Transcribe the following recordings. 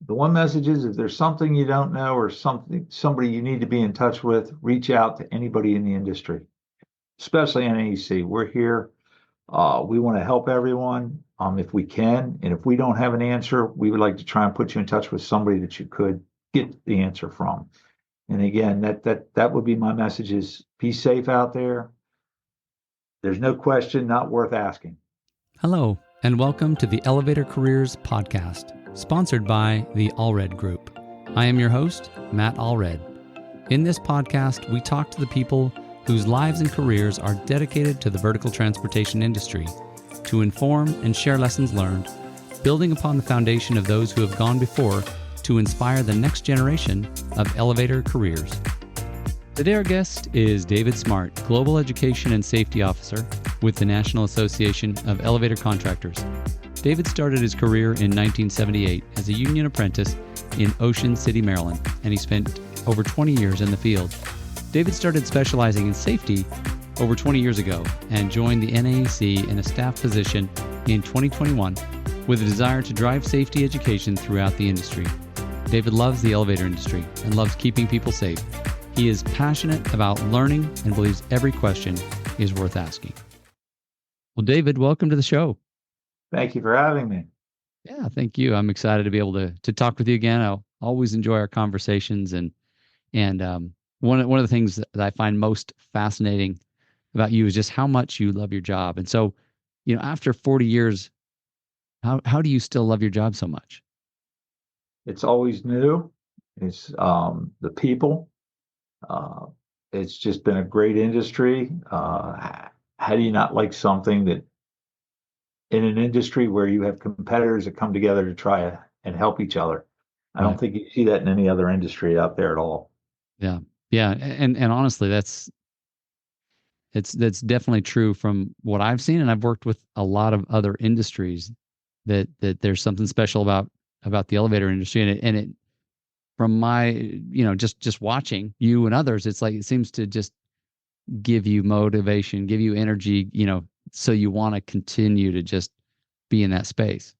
The one message is if there's something you don't know or somebody you need to be in touch with, reach out to anybody in the industry, especially NAEC. We're here. We want to help everyone if we can. And if we don't have an answer, we would like to try and put you in touch with somebody that you could get the answer from. And again, that would be my message is be safe out there. There's no question not worth asking. Hello, and welcome to the Elevator Careers Podcast, sponsored by the Allred Group. I am your host, Matt Allred. In this podcast, we talk to the people whose lives and careers are dedicated to the vertical transportation industry to inform and share lessons learned, building upon the foundation of those who have gone before to inspire the next generation of elevator careers. Today, our guest is David Smarte, Global Education and Safety Officer with the National Association of Elevator Contractors. David started his career in 1978 as a union apprentice in Ocean City, Maryland, and he spent over 20 years in the field. David started specializing in safety over 20 years ago and joined the NAEC in a staff position in 2021 with a desire to drive safety education throughout the industry. David loves the elevator industry and loves keeping people safe. He is passionate about learning and believes every question is worth asking. Well, David, welcome to the show. Thank you for having me. Yeah, thank you. I'm excited to be able to talk with you again. I'll always enjoy our conversations, and one of the things that I find most fascinating about you is just how much you love your job. And so, after 40 years, how do you still love your job so much? It's always new. It's the people. It's just been a great industry. How do you not like something that in an industry where you have competitors that come together to try and help each other? I don't think you see that in any other industry out there at all. Yeah. Yeah. And honestly, that's definitely true from what I've seen. And I've worked with a lot of other industries that there's something special about the elevator industry. And it from my, just watching you and others, it's like, it seems to just give you motivation, give you energy, so you want to continue to just be in that space.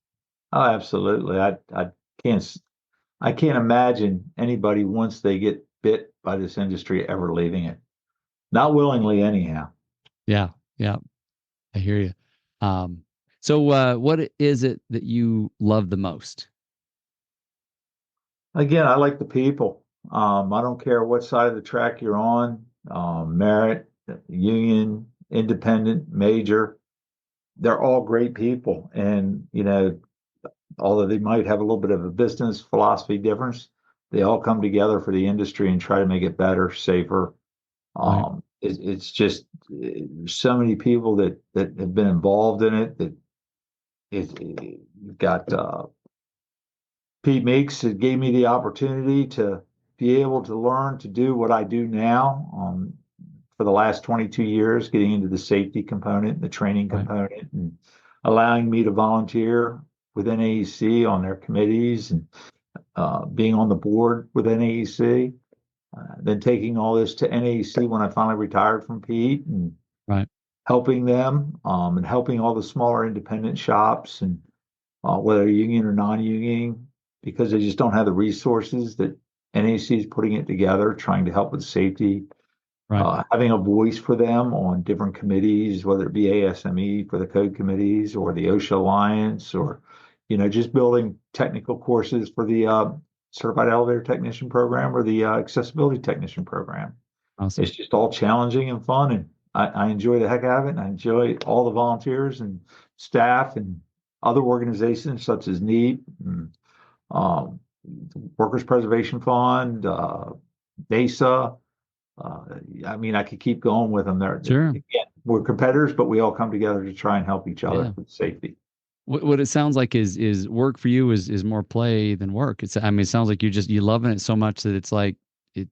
Oh, absolutely. I can't imagine anybody once they get bit by this industry ever leaving it. Not willingly anyhow. Yeah. Yeah. I hear you. So what is it that you love the most? Again, I like the people. I don't care what side of the track you're on, merit, union, independent, major. They're all great people. And, although they might have a little bit of a business philosophy difference, they all come together for the industry and try to make it better, safer. Right. It's just so many people that have been involved in it. That you've got Pete Meeks that gave me the opportunity to be able to learn to do what I do now for the last 22 years, getting into the safety component, the training component, and allowing me to volunteer with NAEC on their committees and being on the board with NAEC. Then taking all this to NAEC when I finally retired from Pete and helping them and helping all the smaller independent shops and whether union or non-union, because they just don't have the resources that NAEC is putting it together, trying to help with safety, having a voice for them on different committees, whether it be ASME for the code committees or the OSHA Alliance, or, just building technical courses for the Certified Elevator Technician program or the Accessibility Technician program. Awesome. It's just all challenging and fun. And I enjoy the heck out of it. And I enjoy all the volunteers and staff and other organizations such as NEEP, and, Workers Preservation Fund, DESA. I could keep going with them there. Sure. Again, we're competitors, but we all come together to try and help each other with safety. What it sounds like is work for you is more play than work. It sounds like you loving it so much that it's like it.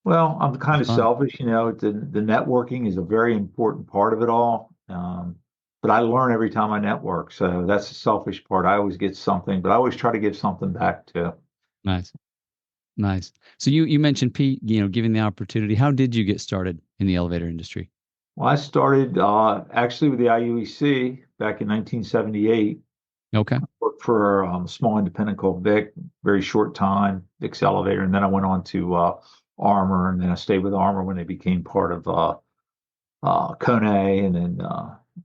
Well, I'm kind of selfish, the networking is a very important part of it all. But I learn every time I network. So that's the selfish part. I always get something, but I always try to give something back too. Nice. So you mentioned Pete, giving the opportunity. How did you get started in the elevator industry? Well, I started actually with the IUEC back in 1978. Okay. I worked for a small independent called Vic, very short time, Vic's Elevator, and then I went on to Armor, and then I stayed with Armor when they became part of Kone, and then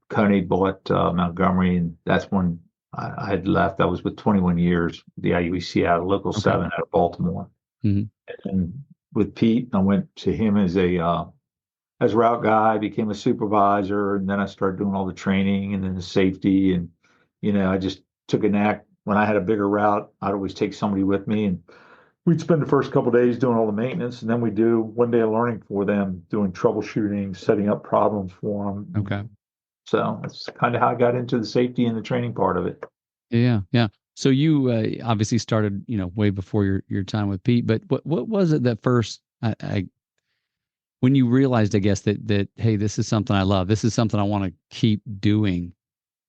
Kone bought Montgomery, and that's when I had left. I was with 21 years, the IUEC out of Local 7 out of Baltimore. Mm-hmm. And with Pete, I went to him as as route guy, became a supervisor, and then I started doing all the training and then the safety. And, I just took a knack. When I had a bigger route, I'd always take somebody with me, and we'd spend the first couple of days doing all the maintenance, and then we do one day of learning for them, doing troubleshooting, setting up problems for them. Okay. So that's kind of how I got into the safety and the training part of it. Yeah. Yeah. So you obviously started, way before your time with Pete, but what was it that first, when you realized, I guess, that, hey, this is something I love, this is something I want to keep doing.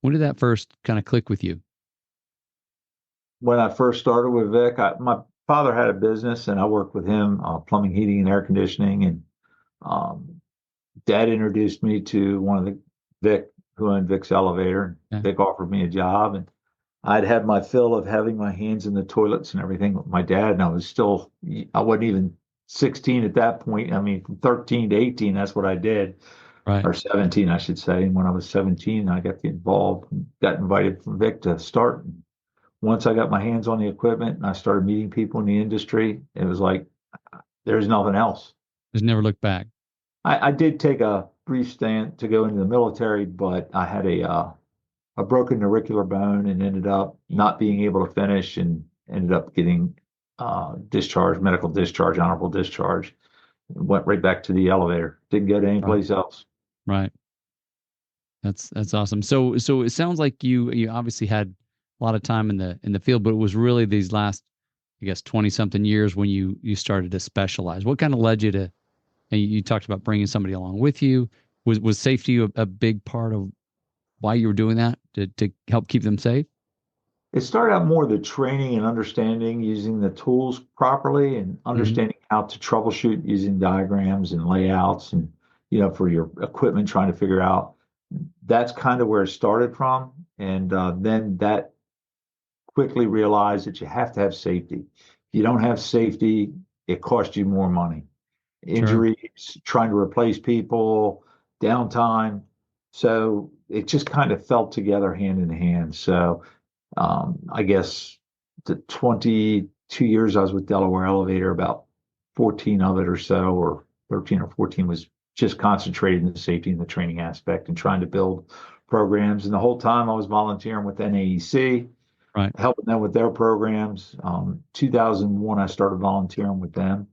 When did that first kind of click with you? When I first started with Vic, my father had a business, and I worked with him, plumbing, heating, and air conditioning. And Dad introduced me to one of the Vic, who owned Vic's Elevator. Yeah. Vic offered me a job, and I'd had my fill of having my hands in the toilets and everything with my dad. And I wasn't even 16 at that point. I mean, from 13 to 18, that's what I did. Right. Or 17, I should say. And when I was 17, I got involved and got invited from Vic to start. Once I got my hands on the equipment and I started meeting people in the industry, it was like, there's nothing else. Just never looked back. I did take a brief stint to go into the military, but I had a broken auricular bone and ended up not being able to finish, and ended up getting discharged, medical discharge, honorable discharge. Went right back to the elevator. Didn't go to any place else. Right. That's awesome. So it sounds like you obviously had a lot of time in the field, but it was really these last, I guess, 20 something years when you started to specialize. What kind of led you to, and you talked about bringing somebody along with you. Was safety a big part of why you were doing that, to help keep them safe? It started out more the training and understanding using the tools properly, and understanding how to troubleshoot using diagrams and layouts, and, for your equipment, trying to figure out. That's kind of where it started from. And then that quickly realized that you have to have safety. If you don't have safety, it costs you more money. Injuries, trying to replace people, downtime. So it just kind of fell together hand in hand. So I guess the 22 years I was with Delaware Elevator, about 14 of it or so, or 13 or 14, was just concentrated in the safety and the training aspect and trying to build programs. And the whole time I was volunteering with NAEC, Right. helping them with their programs. 2001, I started volunteering with them.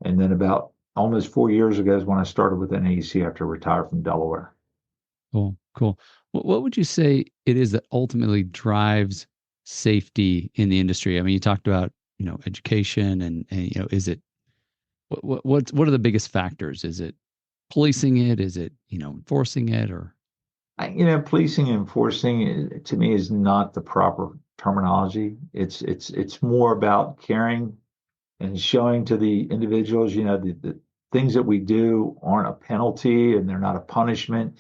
And then about almost 4 years ago is when I started with NAEC after I retired from Delaware. Cool. What would you say it is that ultimately drives safety in the industry? I mean, you talked about, education and is it, what are the biggest factors? Is it policing it? Is it, enforcing it? Or Policing and enforcing, to me, is not the proper terminology. It's more about caring and showing to the individuals, the things that we do aren't a penalty and they're not a punishment.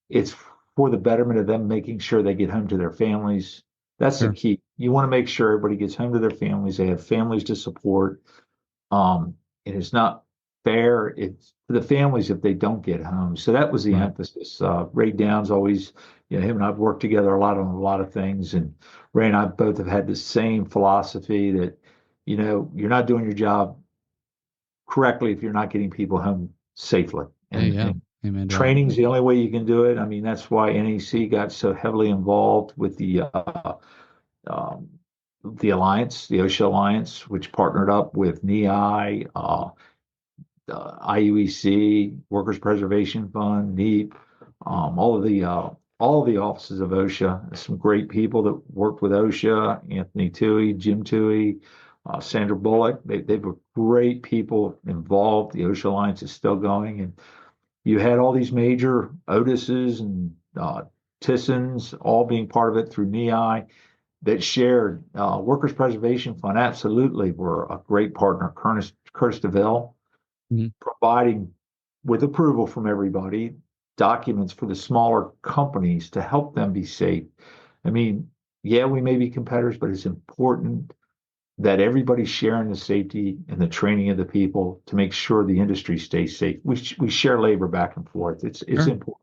It's for the betterment of them, making sure they get home to their families. That's the key. You want to make sure everybody gets home to their families. They have families to support. And it's not fair. It's for the families if they don't get home. So that was the emphasis. Ray Downs always, him and I've worked together a lot on a lot of things. And Ray and I both have had the same philosophy that, you're not doing your job correctly if you're not getting people home safely. And Amen. training's the only way you can do it. I mean, that's why NEC got so heavily involved with the Alliance, the OSHA Alliance, which partnered up with NEI, IUEC, Workers Preservation Fund, NEEP, all of the offices of OSHA. Some great people that worked with OSHA: Anthony Toohey, Jim Toohey, Sandra Bullock. They were great people involved. The OSHA Alliance is still going, and you had all these major Otises and Tissons all being part of it through NEI that shared. Workers Preservation Fund absolutely were a great partner. Curtis DeVille, providing, with approval from everybody, documents for the smaller companies to help them be safe. I mean, yeah, we may be competitors, but it's important that everybody's sharing the safety and the training of the people to make sure the industry stays safe. We share labor back and forth. It's Sure. important.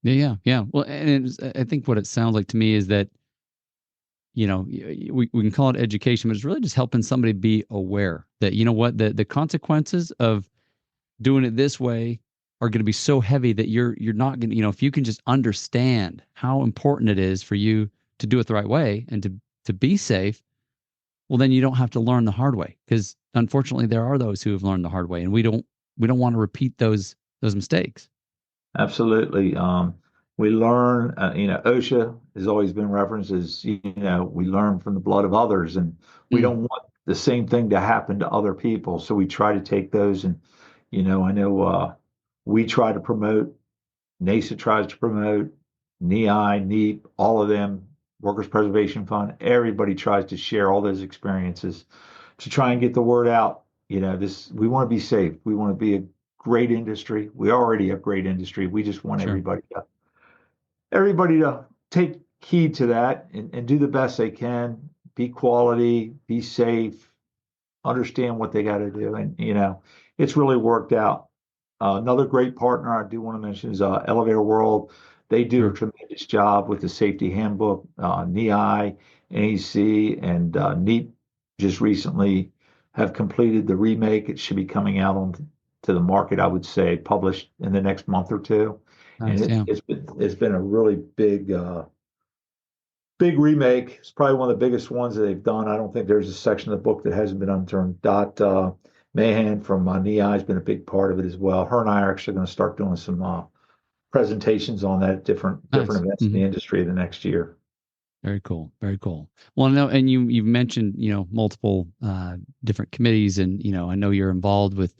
Yeah. Well, and I think what it sounds like to me is that, we can call it education, but it's really just helping somebody be aware that, what, the consequences of doing it this way are going to be so heavy that you're not going to, if you can just understand how important it is for you to do it the right way and to be safe, well, then you don't have to learn the hard way, because unfortunately there are those who have learned the hard way, and we don't want to repeat those mistakes. Absolutely. We learn, OSHA has always been referenced as, we learn from the blood of others, and we Mm, don't want the same thing to happen to other people. So we try to take those and, I know we try to promote, NAEC tries to promote, NEI, NEEP, all of them, Workers' Preservation Fund, everybody tries to share all those experiences to try and get the word out. We want to be safe. We want to be a great industry. We already have great industry. We just want sure. everybody to take heed to that and do the best they can, be quality, be safe, understand what they got to do. And, it's really worked out. Another great partner I do want to mention is Elevator World. They do a Sure. tremendous job with the safety handbook, NEI, NEC, and NEEP just recently have completed the remake. It should be coming out on to the market, I would say, published in the next month or two. And Nice. Yeah. it's been a really big remake. It's probably one of the biggest ones that they've done. I don't think there's a section of the book that hasn't been unturned. Dot Mahan from NEI has been a big part of it as well. Her and I are actually going to start doing some presentations on that at different Nice. events in the industry the next year. Very cool. Very cool. Well, no, and you've mentioned, multiple different committees, and I know you're involved with,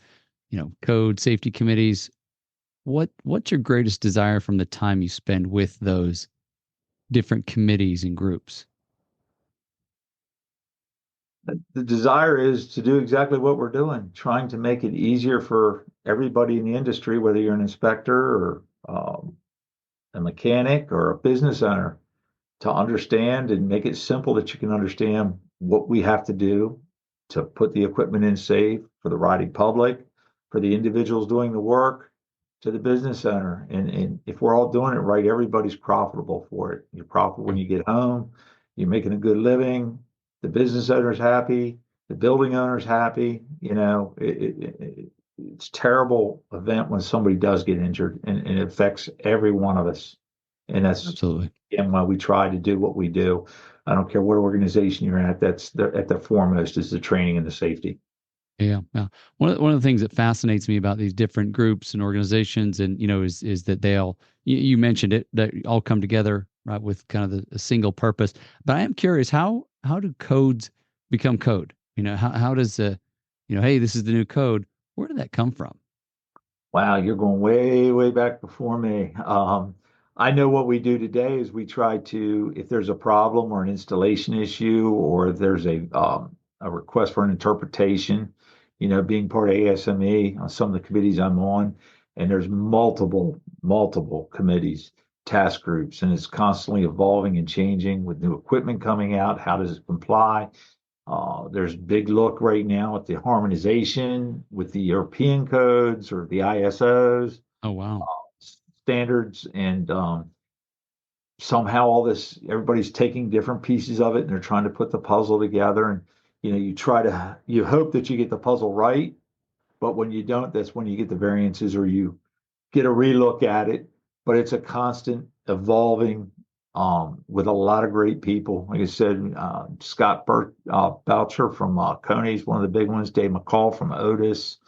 code safety committees. What's your greatest desire from the time you spend with those different committees and groups? The desire is to do exactly what we're doing, trying to make it easier for everybody in the industry, whether you're an inspector or a mechanic or a business owner, to understand and make it simple that you can understand what we have to do to put the equipment in safe for the riding public, for the individuals doing the work, to the business owner. And if we're all doing it right, everybody's profitable for it. You're profitable when Sure. you get home, you're making a good living, the business owner's happy, the building owner's happy. It's a terrible event when somebody does get injured, and it affects every one of us. And that's Absolutely. and why we try to do what we do. I don't care what organization you're at. At the foremost is the training and the safety. Yeah, yeah. One of the things that fascinates me about these different groups and organizations, and is that they all, you mentioned it, that all come together, right, with kind of a single purpose. But I am curious, how do codes become code? How does hey, this is the new code. Where did that come from? Wow, you're going way, way back before me. I know what we do today is we try to, if there's a problem or an installation issue, or if there's a request for an interpretation, being part of ASME on some of the committees I'm on, and there's multiple committees, task groups, and it's constantly evolving and changing with new equipment coming out. How does it comply? There's big look right now at the harmonization with the European codes or the ISOs Oh, wow. standards, and somehow all this everybody's taking different pieces of it and they're trying to put the puzzle together. And you hope that you get the puzzle right, but when you don't, that's when you get the variances or you get a relook at it. But it's a constant evolving with a lot of great people. Like I said, Scott Boucher from Coney's one of the big ones, Dave McCall from Otis,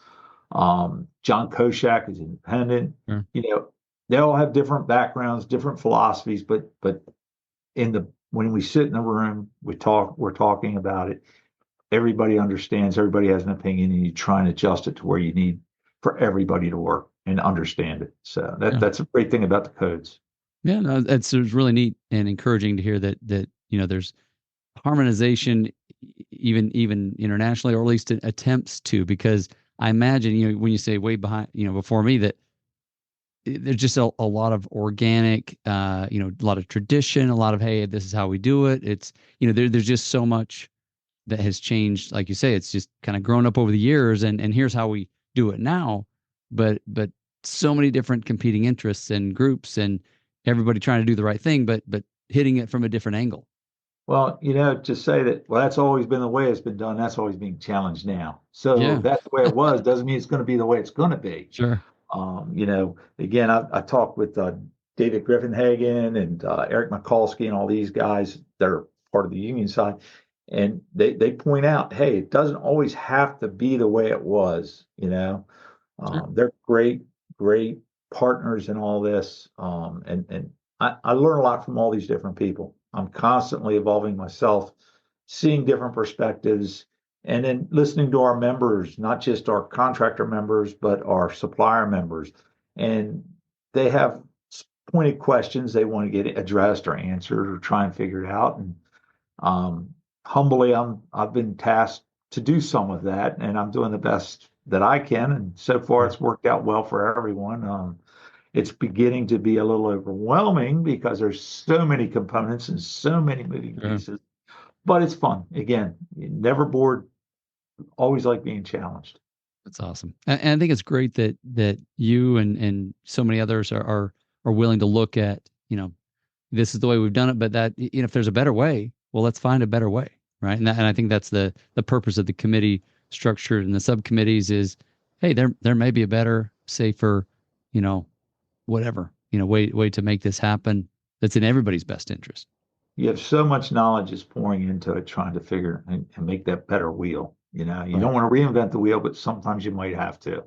John Koshak is independent. Sure. You know, they all have different backgrounds, different philosophies, but when we sit in the room, we're talking about it. Everybody understands, everybody has an opinion, and you try and adjust it to where you need for everybody to work and understand it. So Yeah. that's a great thing about the codes. Yeah, no, it's really neat and encouraging to hear that there's harmonization, even internationally, or at least attempts to. Because I imagine, when you say way behind, before me, that there's just a lot of organic, a lot of tradition, a lot of, hey, this is how we do it. It's there's just so much that has changed. Like you say, it's just kind of grown up over the years, and here's how we do it now. But so many different competing interests and groups, and everybody trying to do the right thing, but hitting it from a different angle. Well, to say that, well, that's always been the way it's been done, that's always being challenged now. So Yeah, that's the way it was, doesn't mean it's going to be the way it's going to be. sure, Again, I talked with David Griffinhagen and Eric Mikulski and all these guys that are part of the union side, and they point out, hey, it doesn't always have to be the way it was. sure. They're great partners in all this, and I learn a lot from all these different people. I'm constantly evolving myself, seeing different perspectives, and then listening to our members, not just our contractor members, but our supplier members. And they have pointed questions they want to get addressed or answered or try and figure it out. And humbly, I've been tasked to do some of that, and I'm doing the best that I can. And so far, Yeah, it's worked out well for everyone. It's beginning to be a little overwhelming because there's so many components and so many moving sure. pieces, but it's fun. Again, never bored, always like being challenged. That's awesome. And I think it's great that you and so many others are willing to look at, this is the way we've done it, but that, if there's a better way, well, let's find a better way. Right. And I think that's the purpose of the committee structure and the subcommittees is, hey, there may be a better, safer, you know, whatever, way to make this happen that's in everybody's best interest. You have so much knowledge is pouring into it, trying to figure and make that better wheel. You Right. don't want to reinvent the wheel, but sometimes you might have to.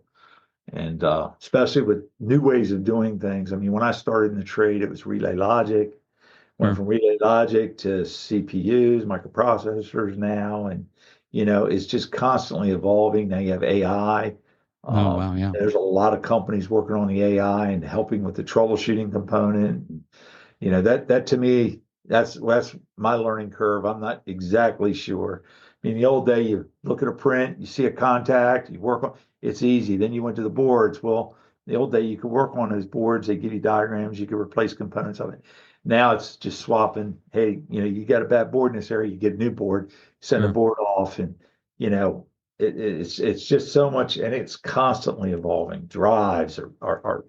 And especially with new ways of doing things. I mean, when I started in the trade, it was relay logic. Went Sure. from relay logic to CPUs, microprocessors now, and it's just constantly evolving. Now you have AI. Oh, wow. Yeah. There's a lot of companies working on the AI and helping with the troubleshooting component. That to me, that's my learning curve. I'm not exactly sure. I mean, the old day, you look at a print, you see a contact, you work on it's easy. Then you went to the boards. Well, the old day, you could work on those boards. They give you diagrams. You could replace components of it. Now it's just swapping. Hey, you got a bad board in this area, you get a new board, send the Sure. board off, and it's just so much, and it's constantly evolving. Drives are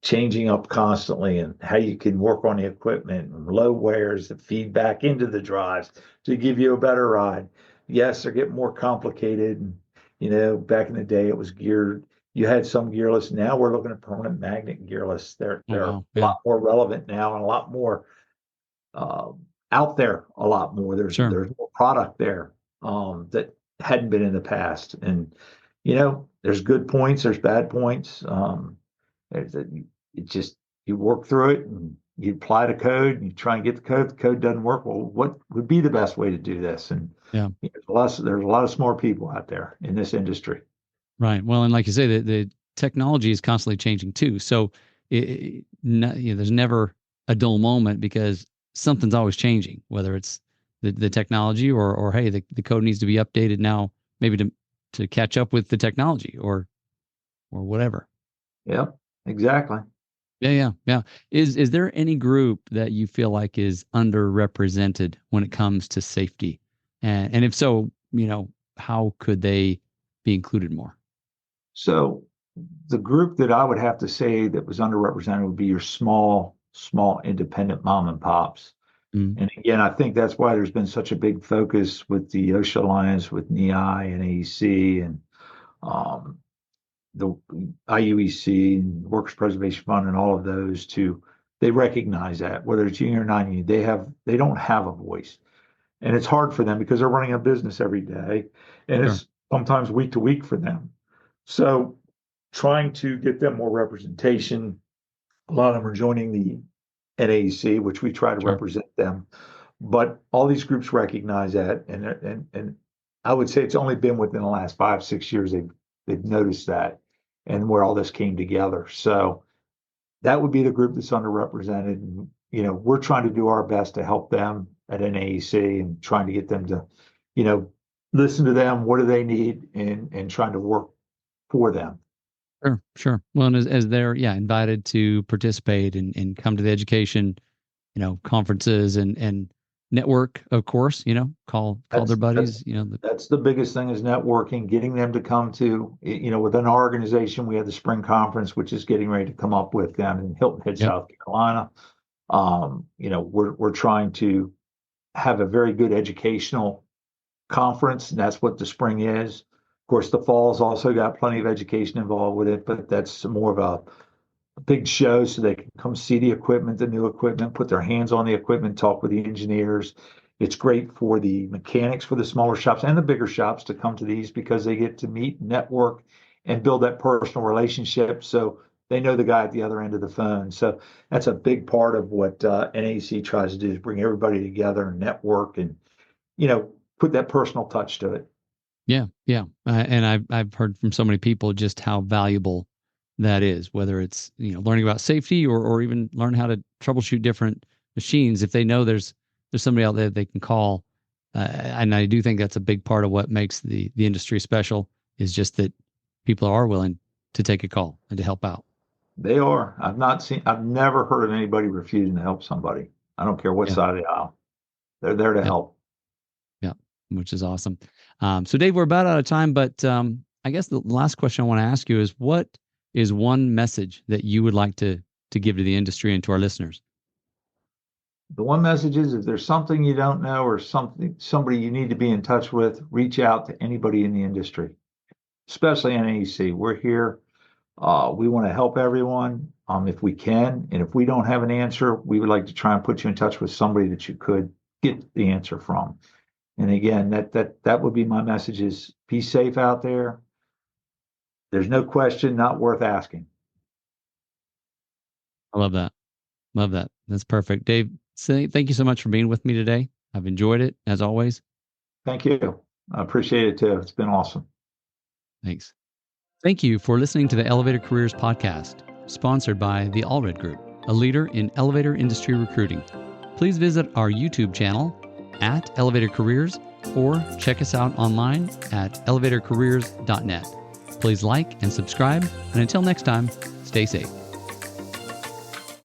changing up constantly, and how you can work on the equipment and low wears that feed back into the drives to give you a better ride. Yes, they're getting more complicated. And, back in the day, it was geared. You had some gearless. Now we're looking at permanent magnet gearless. They're Oh, they're a wow. Yeah. lot more relevant now and a lot more uh, out there. A lot more. Sure. There's more product there that hadn't been in the past. And there's good points. There's bad points. There's a, it just you work through it and you apply the code and you try and get the code. If the code doesn't work, well, what would be the best way to do this? And Yeah. there's a lot of smart people out there in this industry. Right. Well, and like you say, the technology is constantly changing too. So there's never a dull moment because something's always changing, whether it's the technology or hey, the code needs to be updated now, maybe to catch up with the technology or whatever. Yep, exactly. Yeah, yeah, yeah. Is there any group that you feel like is underrepresented when it comes to safety? And if so, how could they be included more? So the group that I would have to say that was underrepresented would be your small independent mom and pops. Mm, And again, I think that's why there's been such a big focus with the OSHA Alliance, with NEI and NAEC, and um, the IUEC and Workers Preservation Fund and all of those they recognize that whether it's union or non-union, they don't have a voice. And it's hard for them because they're running a business every day and sure, it's sometimes week to week for them. So trying to get them more representation, a lot of them are joining the NAEC, which we try to sure. represent them. But all these groups recognize that, and I would say it's only been within the last 5, 6 years they've noticed that, and where all this came together. So that would be the group that's underrepresented. And, we're trying to do our best to help them at NAEC and trying to get them to, you know, listen to them. What do they need, and trying to work for them. Sure, sure. Well, and as they're invited to participate and come to the education, conferences and network, of course, call their buddies, That's the biggest thing is networking, getting them to come to, within our organization, we have the spring conference, which is getting ready to come up with down in Hilton Head, Yep. South Carolina. We're trying to have a very good educational conference, and that's what the spring is. Of course, the fall's also got plenty of education involved with it, but that's more of a big show so they can come see the equipment, the new equipment, put their hands on the equipment, talk with the engineers. It's great for the mechanics for the smaller shops and the bigger shops to come to these because they get to meet, network, and build that personal relationship. So they know the guy at the other end of the phone. So that's a big part of what NAEC tries to do is bring everybody together and network and, put that personal touch to it. Yeah. Yeah. And I've heard from so many people just how valuable that is, whether it's, learning about safety or even learn how to troubleshoot different machines. If they know there's somebody out there they can call. And I do think that's a big part of what makes the industry special is just that people are willing to take a call and to help out. They are. I've never heard of anybody refusing to help somebody. I don't care what Yeah. side of the aisle. They're there to help. Yeah. Which is awesome. So Dave, we're about out of time, but I guess the last question I want to ask you is what is one message that you would like to give to the industry and to our listeners? The one message is if there's something you don't know or somebody you need to be in touch with, reach out to anybody in the industry, especially NAEC. We're here. We want to help everyone if we can. And if we don't have an answer, we would like to try and put you in touch with somebody that you could get the answer from. And again, that would be my message is be safe out there. There's no question not worth asking. I love that. Love that. That's perfect. Dave, thank you so much for being with me today. I've enjoyed it as always. Thank you. I appreciate it too. It's been awesome. Thanks. Thank you for listening to the Elevator Careers Podcast, sponsored by the Allred Group, a leader in elevator industry recruiting. Please visit our YouTube channel at Elevator Careers or check us out online at elevatorcareers.net. Please like and subscribe, and until next time, stay safe.